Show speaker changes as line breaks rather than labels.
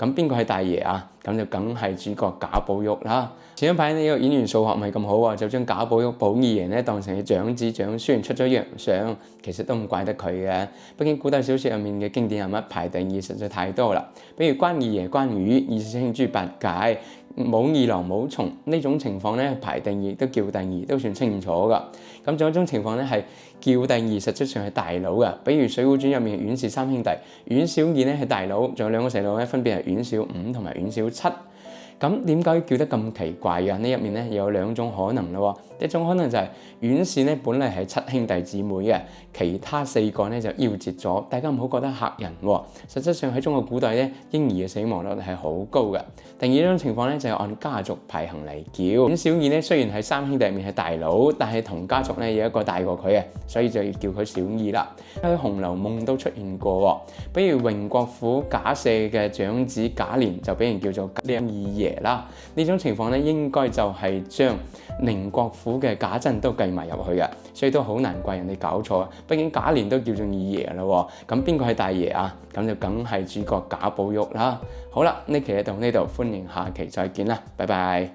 咁邊個係大爺啊？咁就梗係主角賈寶玉啦。前一排呢個演員數學唔係咁好啊，就將賈寶玉寶二爺呢當成係長子長孫出咗洋相，其實都唔怪得佢嘅。畢竟古代小說入面嘅經典人物排第二實在太多啦，比如關二爺關羽、二師兄豬八戒、武二郎武松呢種情況呢，排第二都叫第二都算清楚噶。咁仲有一種情況呢，係叫第二實質上係大佬噶，比如《水滸傳》入面嘅阮氏三兄弟，阮小二呢係大佬，仲有兩個細佬呢，分別係阮小五同埋阮小七。咁點解叫得咁奇怪嘅？呢入面咧有兩種可能咯。一種可能就係阮氏咧本嚟係七兄弟姊妹嘅，其他四個咧就夭折咗。大家唔好覺得嚇人喎。實質上喺中國古代咧，嬰兒嘅死亡率係好高嘅。第二種情況咧就係按家族排行嚟叫。阮小二咧雖然係三兄弟入面係大佬，但係同家族咧有一個大過佢嘅，所以就要叫佢小二啦。喺《紅樓夢》都出現過，比如榮國府賈赦嘅長子賈璉就俾人叫做賈二爺啦。呢種情況咧應該就係將寧國府嘅賈珍都計埋入去嘅，所以都好難怪人哋搞錯。畢竟賈璉都叫做二爺啦，咁邊個係大爺啊？咁就梗係主角賈寶玉啦。好啦，呢期就到呢度，歡迎下期再見啦，拜拜。